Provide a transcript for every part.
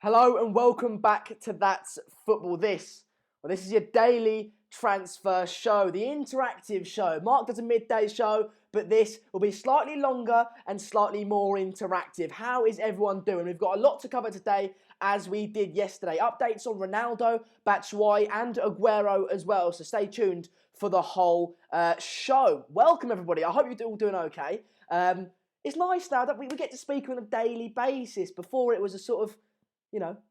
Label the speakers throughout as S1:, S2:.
S1: Hello and welcome back to That's Football. This is your daily transfer show, the interactive show. Mark does a midday show, but this will be slightly longer and slightly more interactive. How is everyone doing? We've got a lot to cover today, as we did yesterday. Updates on Ronaldo, Batshauyi and Aguero as well, so stay tuned for the whole show. Welcome everybody, I hope you're all doing okay. It's nice now that we get to speak on a daily basis. Before it was a sort of,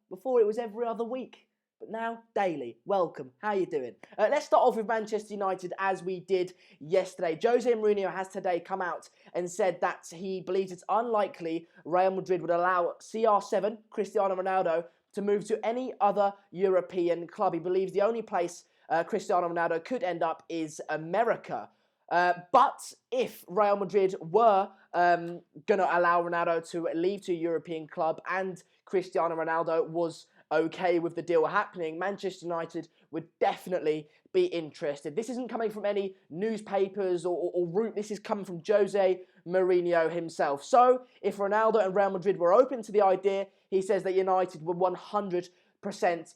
S1: before it was every other week, but now daily. Welcome. How you doing? Let's start off with Manchester United, as we did yesterday. Jose Mourinho has today come out and said that he believes it's unlikely Real Madrid would allow CR7, Cristiano Ronaldo, to move to any other European club. He believes the only place Cristiano Ronaldo could end up is America. But if Real Madrid were going to allow Ronaldo to leave to a European club and Cristiano Ronaldo was okay with the deal happening, Manchester United would definitely be interested. This isn't coming from any newspapers or route. This is coming from Jose Mourinho himself. So if Ronaldo and Real Madrid were open to the idea, he says that United were 100%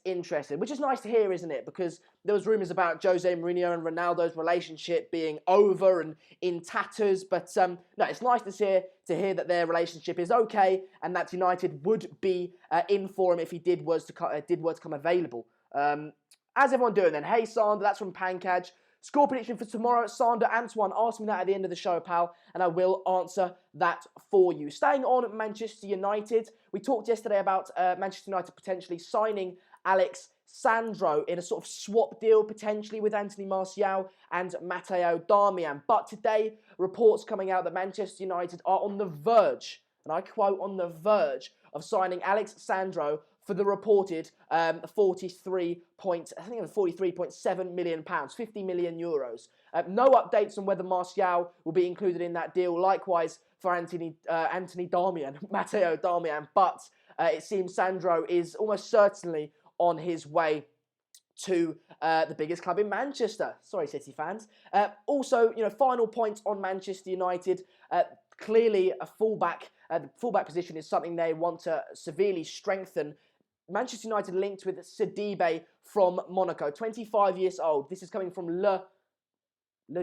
S1: interested, which is nice to hear, isn't it? Because there was rumours about Jose Mourinho and Ronaldo's relationship being over and in tatters, but no, it's nice to hear that their relationship is okay and that United would be in for him if he did was to come available. How's everyone doing then? Hey Sander, that's from Pankaj. Score prediction for tomorrow. Sander Antoine asked me that at the end of the show, pal, and I will answer that for you. Staying on at Manchester United, we talked yesterday about Manchester United potentially signing Alex Sandro in a sort of swap deal, potentially with Anthony Martial and Matteo Darmian. But today, reports coming out that Manchester United are on the verge, and I quote, on the verge of signing Alex Sandro for the reported 43.7 million pounds, 50 million euros. No updates on whether Martial will be included in that deal. Likewise for Anthony Darmian, Matteo Darmian. But it seems Sandro is almost certainly on his way to the biggest club in Manchester. Sorry, City fans. Also, final point on Manchester United. Clearly, a fullback. The fullback position is something they want to severely strengthen. Manchester United linked with Sidibe from Monaco, 25 years old. This is coming from Le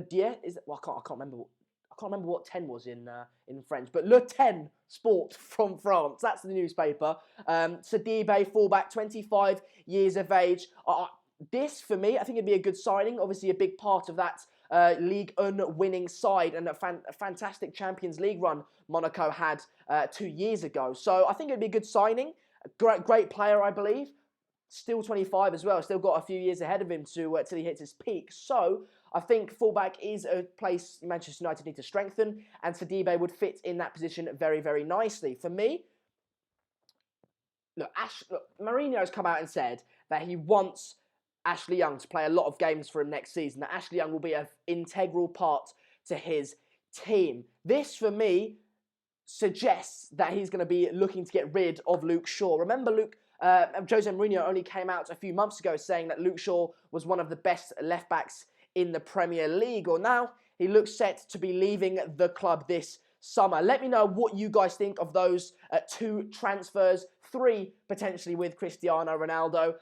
S1: Dieu. I can't remember what 10 was in French, but Le 10 Sport from France. That's the newspaper. Sidibe, fullback, 25 years of age. This, for me, I think it'd be a good signing. Obviously, a big part of that Ligue 1 winning side and a fantastic Champions League run Monaco had 2 years ago. So I think it'd be a good signing. Great player, I believe. Still 25 as well. Still got a few years ahead of him till he hits his peak. So I think fullback is a place Manchester United need to strengthen, and Sidibe would fit in that position very, very nicely. For me, look, Mourinho has come out and said that he wants Ashley Young to play a lot of games for him next season, that Ashley Young will be an integral part to his team. This, for me, suggests that he's going to be looking to get rid of Luke Shaw. Remember, Jose Mourinho only came out a few months ago saying that Luke Shaw was one of the best left-backs in the Premier League. Or now, he looks set to be leaving the club this summer. Let me know what you guys think of those 2 transfers, 3 potentially with Cristiano Ronaldo.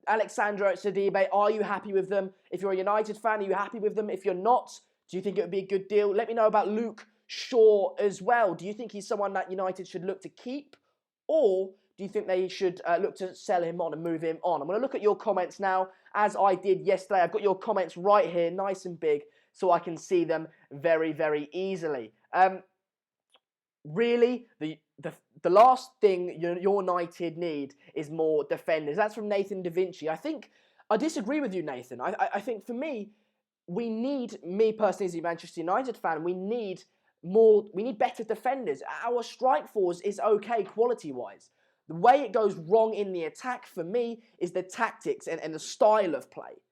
S1: Alexandro Sidibe, are you happy with them? If you're a United fan, are you happy with them? If you're not, do you think it would be a good deal? Let me know about Luke Shaw as well. Do you think he's someone that United should look to keep? Or do you think they should look to sell him on and move him on? I'm going to look at your comments now, as I did yesterday. I've got your comments right here, nice and big, so I can see them very, very easily. Really, the last thing your United need is more defenders. That's from Nathan Da Vinci. I disagree with you, Nathan. I think for me personally as a Manchester United fan, we need better defenders. Our strike force is okay quality-wise. The way it goes wrong in the attack, for me, is the tactics and the style of play.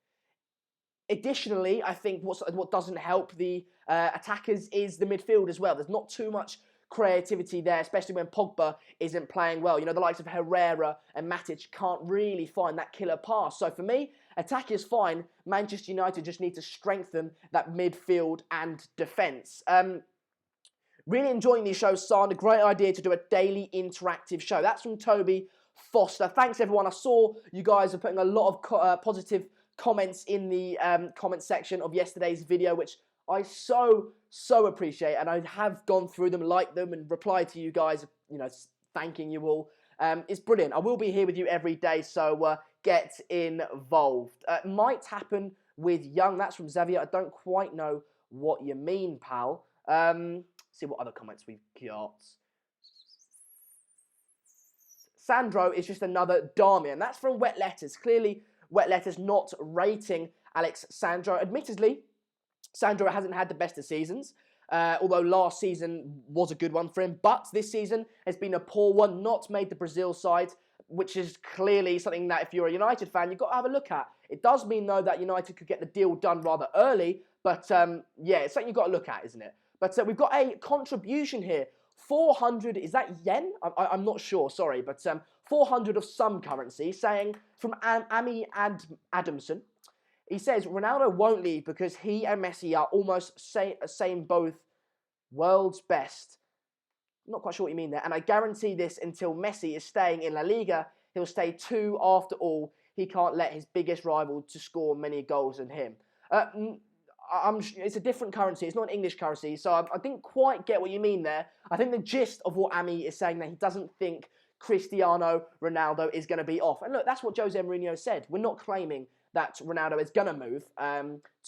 S1: Additionally, I think what doesn't help the attackers is the midfield as well. There's not too much creativity there, especially when Pogba isn't playing well. The likes of Herrera and Matic can't really find that killer pass. So for me, attack is fine. Manchester United just need to strengthen that midfield and defence. Really enjoying these shows, Sander. Great idea to do a daily interactive show. That's from Toby Foster. Thanks, everyone. I saw you guys are putting a lot of positive comments in the comment section of yesterday's video, which I so appreciate, and I have gone through them, liked them, and replied to you guys, thanking you all. It's brilliant. I will be here with you every day, so get involved. Might happen with Young. That's from Xavier. I don't quite know what you mean, pal. See what other comments we've got. Sandro is just another Darmian. That's from Wet Letters. Clearly, Wet Letters not rating Alex Sandro. Admittedly, Sandro hasn't had the best of seasons, although last season was a good one for him. But this season has been a poor one, not made the Brazil side, which is clearly something that if you're a United fan, you've got to have a look at. It does mean, though, that United could get the deal done rather early. But, yeah, it's something you've got to look at, isn't it? But we've got a contribution here. 400, is that yen? I'm not sure, sorry. But 400 of some currency, saying from Ami Adamson. He says, Ronaldo won't leave because he and Messi are almost same both world's best. Not quite sure what you mean there. And I guarantee this, until Messi is staying in La Liga, he'll stay too. After all, he can't let his biggest rival to score many goals than him. It's a different currency. It's not an English currency, so I didn't quite get what you mean there. I think the gist of what Ami is saying, that he doesn't think Cristiano Ronaldo is going to be off. And look, that's what Jose Mourinho said. We're not claiming that Ronaldo is going to move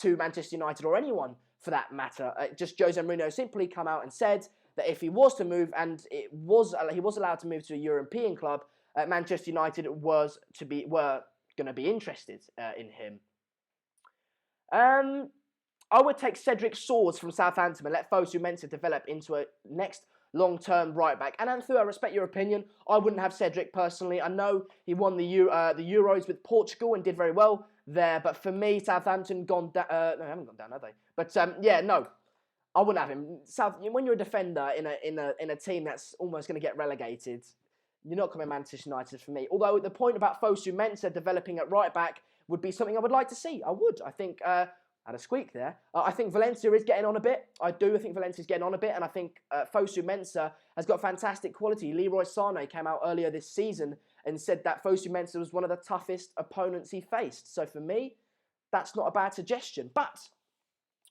S1: to Manchester United, or anyone for that matter. Just Jose Mourinho simply come out and said that if he was to move, and he was allowed to move to a European club, Manchester United were going to be interested in him. I would take Cedric Soares from Southampton and let Fosu Mensah develop into a next long-term right-back. And Anthu, I respect your opinion. I wouldn't have Cedric personally. I know he won the Euros with Portugal and did very well there. But for me, Southampton gone down. No, they haven't gone down, have they? But yeah, no, I wouldn't have him. When you're a defender in a team that's almost going to get relegated, you're not coming Manchester United for me. Although the point about Fosu Mensah developing at right-back would be something I would like to see. I would. I think... had a squeak there. I think Valencia is getting on a bit. I think Valencia is getting on a bit, and I think Fosu Mensah has got fantastic quality. Leroy Sané came out earlier this season and said that Fosu Mensah was one of the toughest opponents he faced. So for me, that's not a bad suggestion. But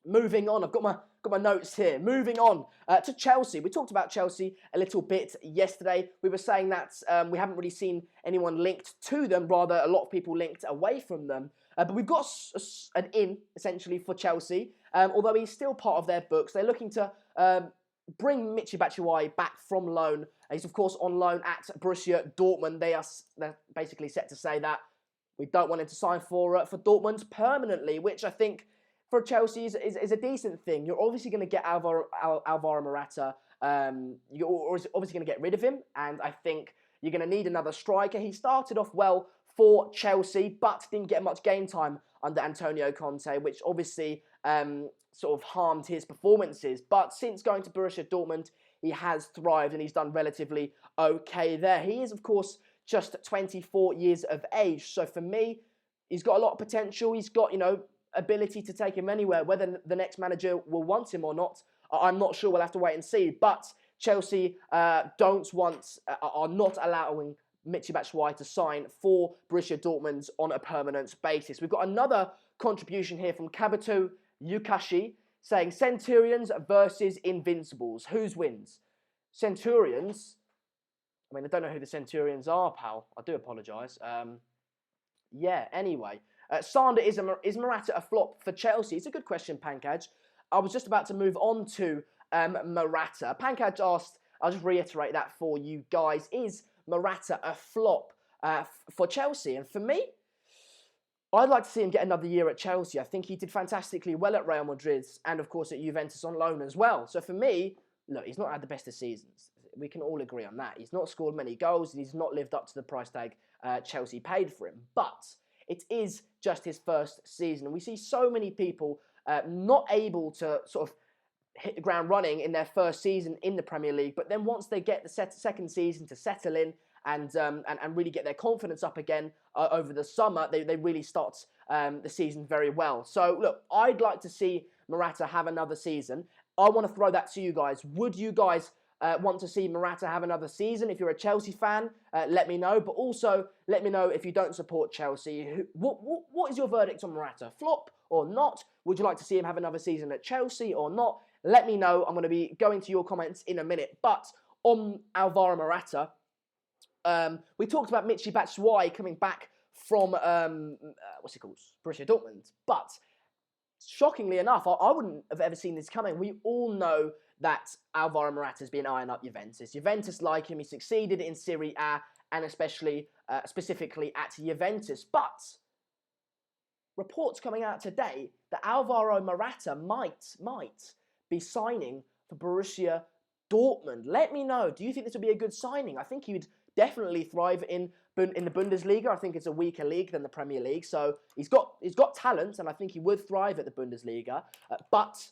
S1: moving on, I've got my notes here. Moving on to Chelsea. We talked about Chelsea a little bit yesterday. We were saying that we haven't really seen anyone linked to them. Rather, a lot of people linked away from them. But we've got an in, essentially, for Chelsea. Although he's still part of their books. They're looking to bring Michy Batshauyi back from loan. He's, of course, on loan at Borussia Dortmund. They're basically set to say that we don't want him to sign for Dortmund permanently, which I think for Chelsea is a decent thing. You're obviously going to get Alvaro Morata. You're obviously going to get rid of him. And I think you're going to need another striker. He started off well for Chelsea, but didn't get much game time under Antonio Conte, which obviously sort of harmed his performances. But since going to Borussia Dortmund, he has thrived and he's done relatively okay there. He is, of course, just 24 years of age. So for me, he's got a lot of potential. He's got, ability to take him anywhere. Whether the next manager will want him or not, I'm not sure. We'll have to wait and see. But Chelsea are not allowing Michy Batshuayi to sign for Borussia Dortmund on a permanent basis. We've got another contribution here from Kabuto Yukashi saying Centurions versus Invincibles. Whose wins? Centurions? I mean, I don't know who the Centurions are, pal. I do apologise. Yeah, anyway. Sander, is Morata a flop for Chelsea? It's a good question, Pankaj. I was just about to move on to Morata. Pankaj asked, I'll just reiterate that for you guys, is Morata a flop for Chelsea? And for me, I'd like to see him get another year at Chelsea. I think he did fantastically well at Real Madrid and, of course, at Juventus on loan as well. So for me, look, he's not had the best of seasons. We can all agree on that. He's not scored many goals and he's not lived up to the price tag Chelsea paid for him. But it is just his first season. And we see so many people not able to sort of hit the ground running in their first season in the Premier League. But then once they get the second season to settle in and really get their confidence up again over the summer, they really start the season very well. So, look, I'd like to see Morata have another season. I want to throw that to you guys. Would you guys want to see Morata have another season. If you're a Chelsea fan, let me know. But also, let me know if you don't support Chelsea. What is your verdict on Morata? Flop or not? Would you like to see him have another season at Chelsea or not? Let me know. I'm going to be going to your comments in a minute. But on Alvaro Morata, we talked about Michy Batshauyi coming back from, what's it called? Borussia Dortmund. But shockingly enough, I wouldn't have ever seen this coming. We all know that Alvaro Morata has been eyeing up Juventus. Juventus like him. He succeeded in Serie A and especially, specifically at Juventus. But reports coming out today that Alvaro Morata might be signing for Borussia Dortmund. Let me know. Do you think this will be a good signing? I think he would definitely thrive in the Bundesliga. I think it's a weaker league than the Premier League. So he's got talent, and I think he would thrive at the Bundesliga. But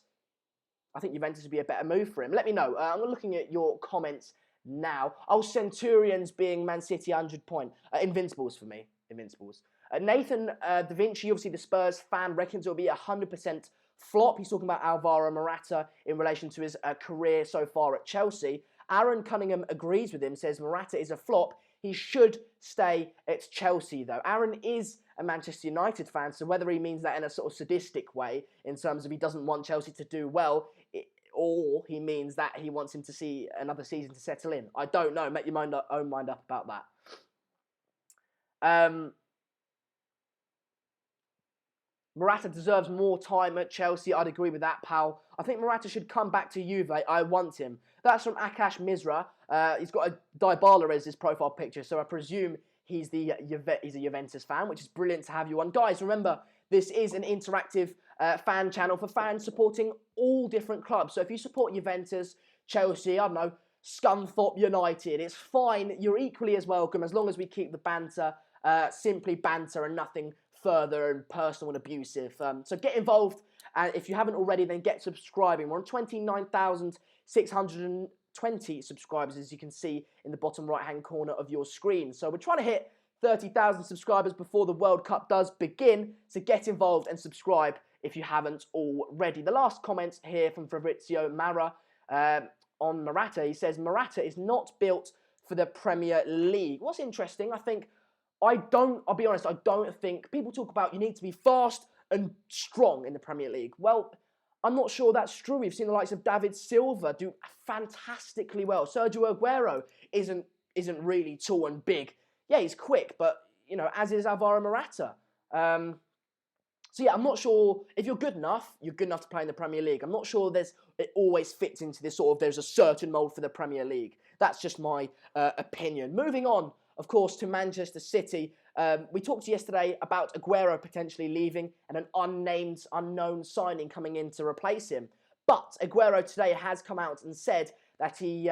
S1: I think Juventus would be a better move for him. Let me know. I'm looking at your comments now. Oh, Centurions being Man City 100-point. Invincibles for me. Invincibles. Nathan Da Vinci, obviously the Spurs fan, reckons it'll be 100% flop. He's talking about Alvaro Morata in relation to his career so far at Chelsea. Aaron Cunningham agrees with him, says Morata is a flop. He should stay at Chelsea, though. Aaron is a Manchester United fan, so whether he means that in a sort of sadistic way, in terms of he doesn't want Chelsea to do well, or he means that he wants him to see another season to settle in. I don't know. Make your own mind up about that. Morata deserves more time at Chelsea. I'd agree with that, pal. I think Morata should come back to Juve. I want him. That's from Akash Misra. He's got a Dybala as his profile picture, so I presume he's a Juventus fan, which is brilliant to have you on. Guys, remember, this is an interactive fan channel for fans supporting all different clubs. So if you support Juventus, Chelsea, I don't know, Scunthorpe United, it's fine. You're equally as welcome as long as we keep the banter simply banter and nothing further and personal and abusive. So get involved, and if you haven't already, then get subscribing. We're on 29,620 subscribers, as you can see in the bottom right-hand corner of your screen. So we're trying to hit 30,000 subscribers before the World Cup does begin, so get involved and subscribe if you haven't already. The last comment here from Fabrizio Mara on Morata. He says, Morata is not built for the Premier League. What's interesting, I'll be honest, I don't think, people talk about you need to be fast and strong in the Premier League. Well, I'm not sure that's true. We've seen the likes of David Silva do fantastically well. Sergio Aguero isn't really tall and big. Yeah, he's quick, but, as is Alvaro Morata. So yeah, I'm not sure, if you're good enough to play in the Premier League. I'm not sure it always fits into this there's a certain mould for the Premier League. That's just my opinion. Moving on, of course, to Manchester City. We talked yesterday about Aguero potentially leaving and an unknown signing coming in to replace him. But Aguero today has come out and said that he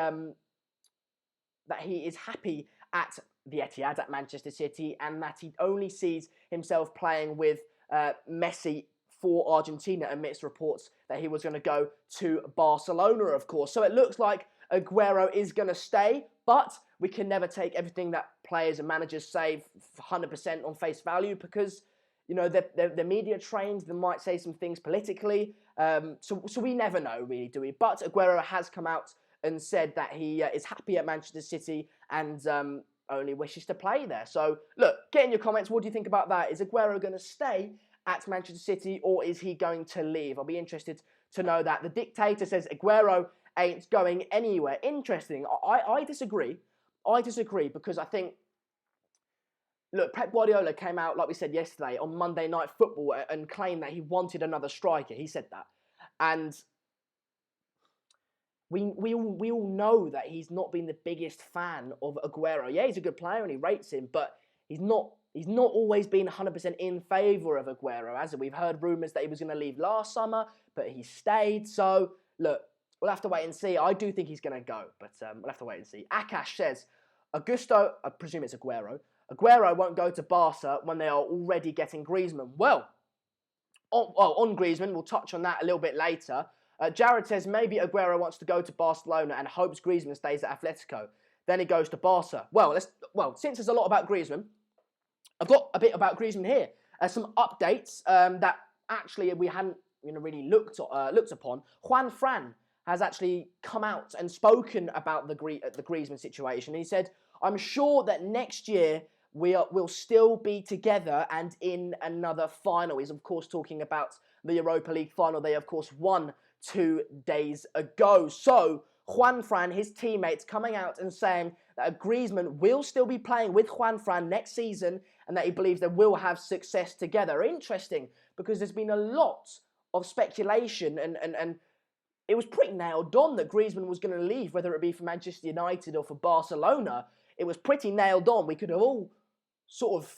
S1: is happy at the Etihad at Manchester City, and that he only sees himself playing with Messi for Argentina, amidst reports that he was going to go to Barcelona, of course. So it looks like Aguero is going to stay, but we can never take everything that players and managers say 100% on face value, because they're media trained. They might say some things politically, so we never know, really, do we? But Aguero has come out and said that he is happy at Manchester City and only wishes to play there. So look, get in your comments. What do you think about that? Is Aguero going to stay at Manchester City, or is he going to leave? I'll be interested to know that. The Dictator says Aguero ain't going anywhere. Interesting. I disagree. I disagree, because I think, look, Pep Guardiola came out, like we said yesterday, on Monday Night Football and claimed that he wanted another striker. He said that. And we all know that he's not been the biggest fan of Aguero. Yeah, he's a good player and he rates him, but he's not always been 100% in favour of Aguero, has he? We've heard rumours that he was going to leave last summer, but he stayed. So, look, we'll have to wait and see. I do think he's going to go, but we'll have to wait and see. Akash says, Augusto, I presume it's Aguero won't go to Barca when they are already getting Griezmann. Well, on Griezmann, we'll touch on that a little bit later. Jared says maybe Aguero wants to go to Barcelona and hopes Griezmann stays at Atletico. Then he goes to Barca. Well, since there's a lot about Griezmann, I've got a bit about Griezmann here. Some updates that actually we hadn't really looked upon. Juan Fran has actually come out and spoken about the Griezmann situation. He said, "I'm sure that next year we'll still be together and in another final." He's of course talking about the Europa League final they of course won 2 days ago. So Juanfran, his teammates, coming out and saying that Griezmann will still be playing with Juanfran next season and that he believes they will have success together. Interesting, because there's been a lot of speculation and it was pretty nailed on that Griezmann was going to leave, whether it be for Manchester United or for Barcelona. It was pretty nailed on. We could have all sort of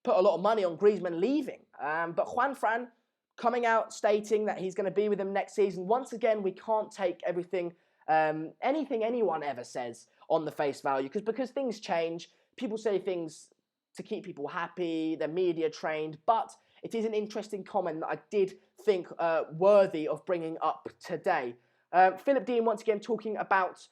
S1: put a lot of money on Griezmann leaving. But Juanfran coming out stating that he's going to be with him next season. Once again, we can't take everything, anything anyone ever says on the face value, because things change. People say things to keep people happy. They're media trained, but it is an interesting comment that I did think worthy of bringing up today. Philip Dean once again talking about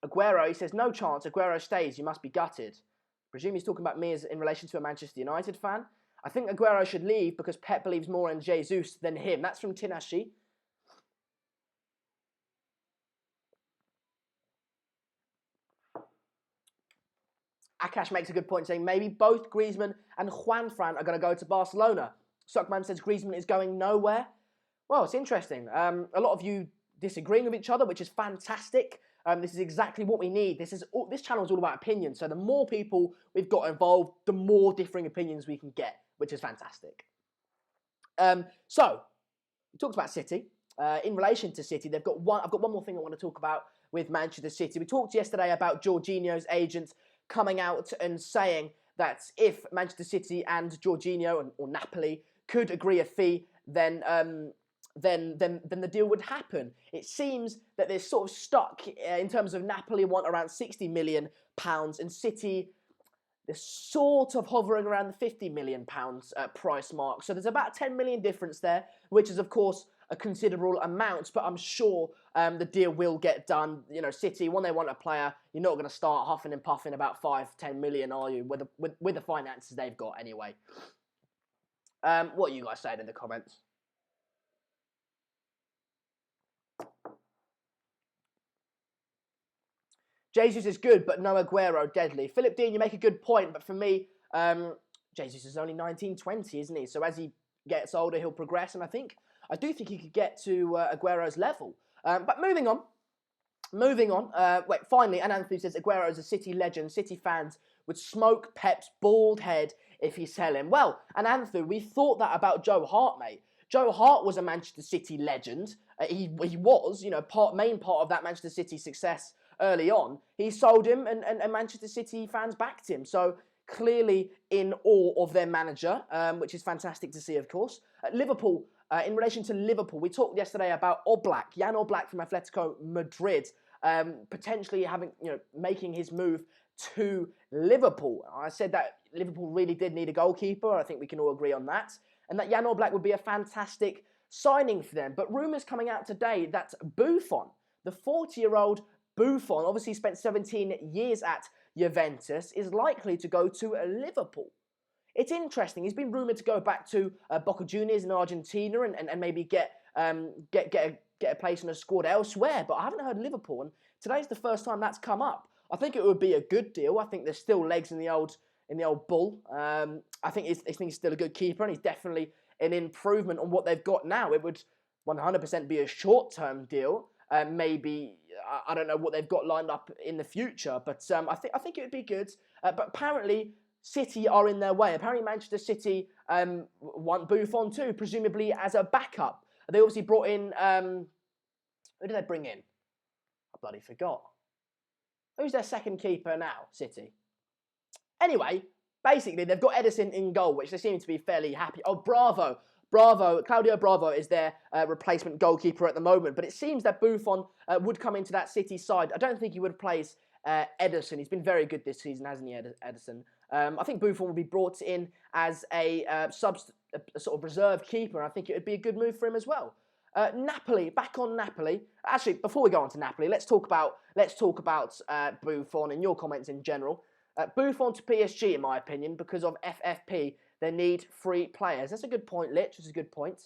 S1: Aguero. He says, "No chance, Aguero stays, you must be gutted." I presume he's talking about me as in relation to a Manchester United fan. "I think Aguero should leave because Pep believes more in Jesus than him." That's from Tinashi. Akash makes a good point, saying maybe both Griezmann and Juanfran are going to go to Barcelona. Sockman says Griezmann is going nowhere. Well, it's interesting. A lot of you disagreeing with each other, which is fantastic. This is exactly what we need. This channel is all about opinions. So the more people we've got involved, the more differing opinions we can get, which is fantastic. So we talked about City. In relation to City, I've got one more thing I want to talk about with Manchester City. We talked yesterday about Jorginho's agent coming out and saying that if Manchester City and Jorginho or Napoli could agree a fee, then the deal would happen. It seems that they're sort of stuck in terms of Napoli want around £60 million and City they're sort of hovering around the £50 million price mark. So there's about a 10 million difference there, which is of course a considerable amount, but I'm sure the deal will get done. You know, City, when they want a player, you're not going to start huffing and puffing about 5-10 million, are you? With the finances they've got anyway. What are you guys saying in the comments? Jesus is good, but no Aguero, deadly. Philip Dean, you make a good point, but for me, Jesus is only 19, 20, isn't he? So as he gets older, he'll progress, and I do think he could get to Aguero's level. But moving on. Finally, and Anthony says Aguero is a City legend. City fans would smoke Pep's bald head if he sell him. Well, and Anthony, we thought that about Joe Hart, mate. Joe Hart was a Manchester City legend. He was, main part of that Manchester City success early on. He sold him, and Manchester City fans backed him. So clearly in awe of their manager, which is fantastic to see, of course. Liverpool. In relation to Liverpool, we talked yesterday about Jan Oblak from Atletico Madrid, potentially making his move to Liverpool. I said that Liverpool really did need a goalkeeper. I think we can all agree on that. And that Jan Oblak would be a fantastic signing for them. But rumours coming out today that Buffon, the 40-year-old Buffon, obviously spent 17 years at Juventus, is likely to go to Liverpool. It's interesting. He's been rumoured to go back to Boca Juniors in Argentina and maybe get a place in a squad elsewhere. But I haven't heard Liverpool, and today's the first time that's come up. I think it would be a good deal. I think there's still legs in the old bull. I think he's still a good keeper, and he's definitely an improvement on what they've got now. It would 100% be a short-term deal. Maybe I don't know what they've got lined up in the future, but I think it would be good. But apparently City are in their way. Apparently Manchester City want Buffon too, presumably as a backup. They obviously brought in who did they bring in? I bloody forgot. Who's their second keeper now, City? Anyway, basically they've got Edison in goal, which they seem to be fairly happy. Oh, Bravo, Claudio Bravo is their replacement goalkeeper at the moment. But it seems that Buffon would come into that City side. I don't think he would replace Edison. He's been very good this season, hasn't he, Edison? I think Buffon will be brought in as a sort of reserve keeper. I think it would be a good move for him as well. Napoli, back on Napoli. Actually, before we go on to Napoli, let's talk about Buffon and your comments in general. Buffon to PSG, in my opinion, because of FFP, they need free players. That's a good point, Litch. That's a good point.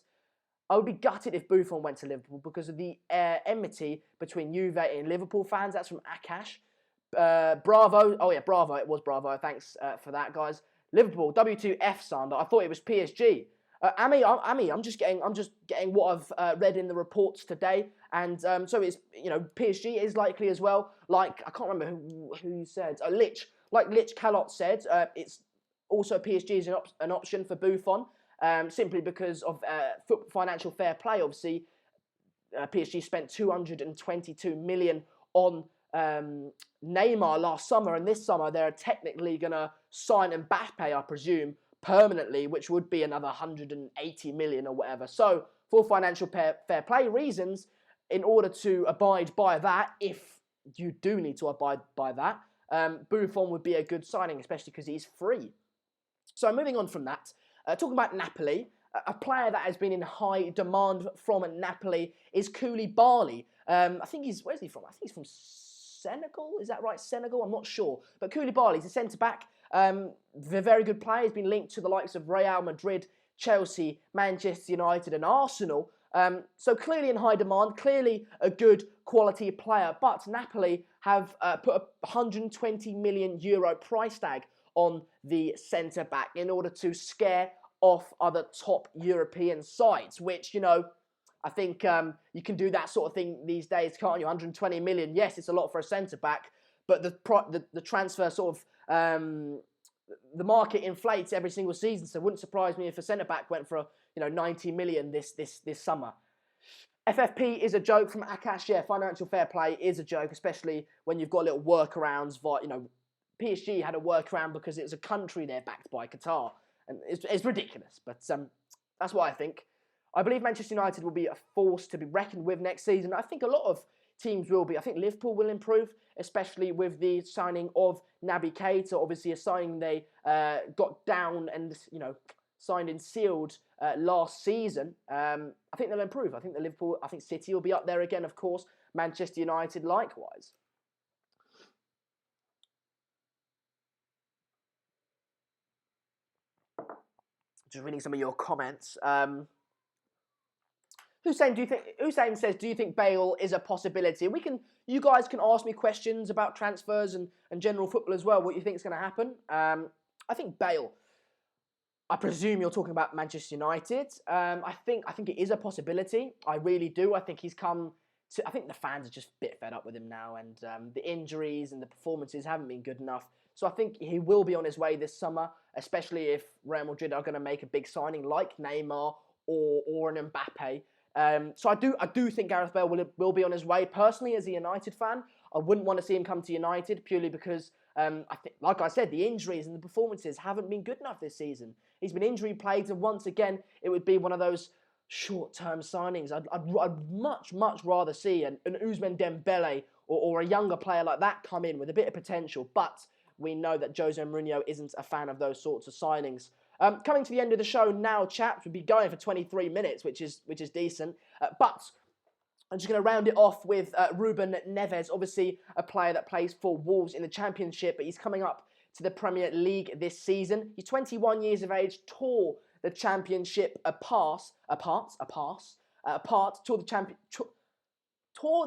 S1: I would be gutted if Buffon went to Liverpool because of the enmity between Juve and Liverpool fans. That's from Akash. Bravo. Oh yeah, Bravo. It was Bravo. Thanks for that, guys. Liverpool W2F Sander. I thought it was PSG. Ami, I'm just getting what I've read in the reports today, and so it's PSG is likely as well. Like I can't remember who said Lich. Like Lich Callot said, it's also PSG is an option for Buffon, simply because of financial fair play. Obviously, PSG spent 222 million on Neymar last summer, and this summer they're technically going to sign Mbappe, I presume, permanently, which would be another 180 million or whatever. So, for financial fair play reasons, in order to abide by that, if you do need to abide by that, Buffon would be a good signing, especially because he's free. So, moving on from that, talking about Napoli, a player that has been in high demand from Napoli is Koulibaly. I think where's he from? I think he's from Senegal. Is that right? Senegal? I'm not sure. But Koulibaly, he's a centre-back. The very good player. He's been linked to the likes of Real Madrid, Chelsea, Manchester United and Arsenal. So clearly in high demand, clearly a good quality player. But Napoli have put a 120 million euro price tag on the centre-back in order to scare off other top European sides, which, I think you can do that sort of thing these days, can't you? 120 million, yes, it's a lot for a centre-back, but the transfer sort of, the market inflates every single season, so it wouldn't surprise me if a centre-back went for 90 million this summer. FFP is a joke from Akash. Yeah, financial fair play is a joke, especially when you've got little workarounds. PSG had a workaround because it was a country they're backed by, Qatar. And it's ridiculous, but that's what I think. I believe Manchester United will be a force to be reckoned with next season. I think a lot of teams will be. I think Liverpool will improve, especially with the signing of Naby Keita. Obviously, a signing they got down and signed and sealed last season. I think they'll improve. I think City will be up there again, of course. Manchester United likewise. Just reading some of your comments. Hussein says, do you think Bale is a possibility? You guys can ask me questions about transfers and general football as well, what you think is going to happen. I think Bale, I presume you're talking about Manchester United. I think it is a possibility. I really do. I think the fans are just a bit fed up with him now, and the injuries and the performances haven't been good enough. So I think he will be on his way this summer, especially if Real Madrid are going to make a big signing like Neymar or an Mbappe. So I do think Gareth Bale will be on his way. Personally, as a United fan, I wouldn't want to see him come to United purely because, I think, like I said, the injuries and the performances haven't been good enough this season. He's been injury plagued, and once again, it would be one of those short-term signings. I'd much rather see an Ousmane Dembele or a younger player like that come in with a bit of potential. But we know that Jose Mourinho isn't a fan of those sorts of signings. Coming to the end of the show now, chaps. We'll be going for 23 minutes, which is decent. But I'm just going to round it off with Ruben Neves, obviously a player that plays for Wolves in the Championship, but he's coming up to the Premier League this season. He's 21 years of age, tore the Championship apart, tore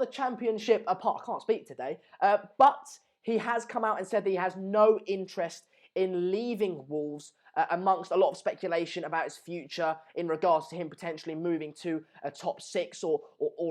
S1: the Championship apart. I can't speak today. But he has come out and said that he has no interest in leaving Wolves, amongst a lot of speculation about his future in regards to him potentially moving to a top six or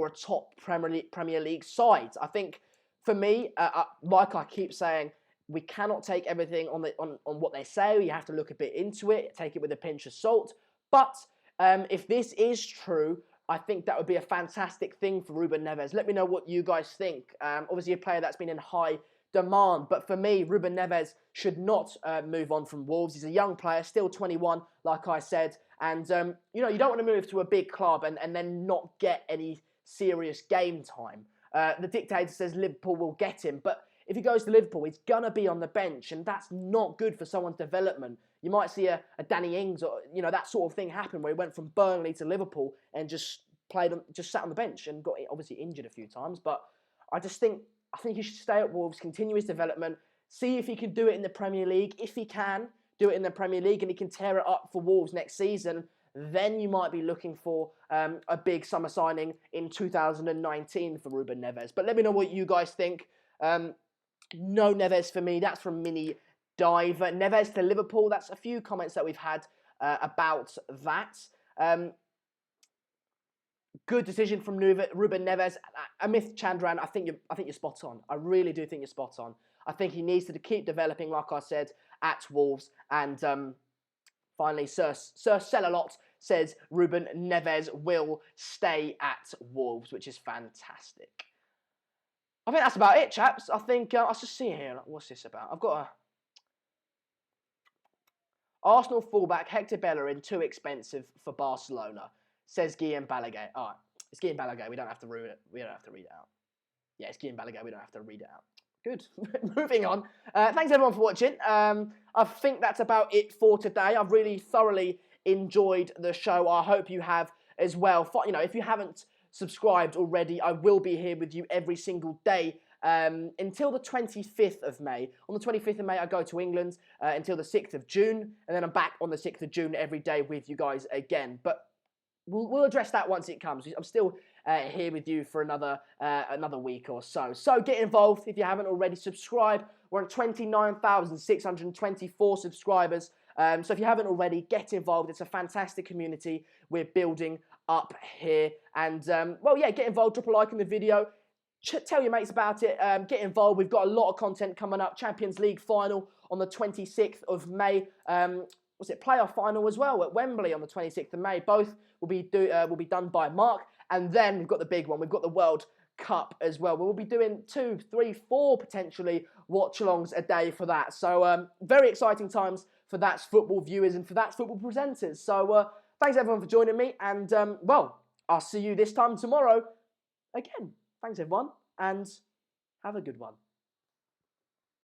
S1: a top Premier League side. I think, for me, like I keep saying, we cannot take everything on what they say. You have to look a bit into it, take it with a pinch of salt. But if this is true, I think that would be a fantastic thing for Ruben Neves. Let me know what you guys think. Obviously, a player that's been in high demand, but for me, Ruben Neves should not move on from Wolves. He's a young player, still 21, like I said, and you don't want to move to a big club and then not get any serious game time. The dictator says Liverpool will get him, but if he goes to Liverpool, he's gonna be on the bench, and that's not good for someone's development. You might see a Danny Ings or that sort of thing happen where he went from Burnley to Liverpool and just sat on the bench and got obviously injured a few times. But I think he should stay at Wolves, continue his development, see if he can do it in the Premier League. If he can do it in the Premier League and he can tear it up for Wolves next season, then you might be looking for a big summer signing in 2019 for Ruben Neves. But let me know what you guys think. No Neves for me. That's from Mini Diver. Neves to Liverpool. That's a few comments that we've had about that. Good decision from Ruben Neves. Amith Chandran, I think you're spot on. I really do think you're spot on. I think he needs to keep developing, like I said, at Wolves. And finally, Sir Sell-A-Lot says Ruben Neves will stay at Wolves, which is fantastic. I think that's about it, chaps. I think, I'll just see here. What's this about? I've got a Arsenal fullback Hector Bellerin, too expensive for Barcelona, says Guillaume Balaguer. All right, it's Guillaume Balaguer. We don't have to read it. We don't have to read it out. Yeah, it's Guillaume Balaguer. We don't have to read it out. Good. Moving on. Thanks everyone for watching. I think that's about it for today. I've really thoroughly enjoyed the show. I hope you have as well. You know, if you haven't subscribed already, I will be here with you every single day until the 25th of May. On the 25th of May, I go to England until the 6th of June, and then I'm back on the 6th of June every day with you guys again. But we'll address that once it comes. I'm still here with you for another week or so. So get involved if you haven't already. Subscribe. We're at 29,624 subscribers. So if you haven't already, get involved. It's a fantastic community we're building up here. And, well, yeah, get involved. Drop a like on the video. Tell your mates about it. Get involved. We've got a lot of content coming up. Champions League final on the 26th of May. Was it playoff final as well at Wembley on the 26th of May? Both will be done by Mark. And then we've got the big one. We've got the World Cup as well. We'll be doing 2, 3, 4 potentially watch-alongs a day for that. So very exciting times for That's Football viewers and for That's Football presenters. So thanks everyone for joining me. And well, I'll see you this time tomorrow again. Thanks everyone and have a good one.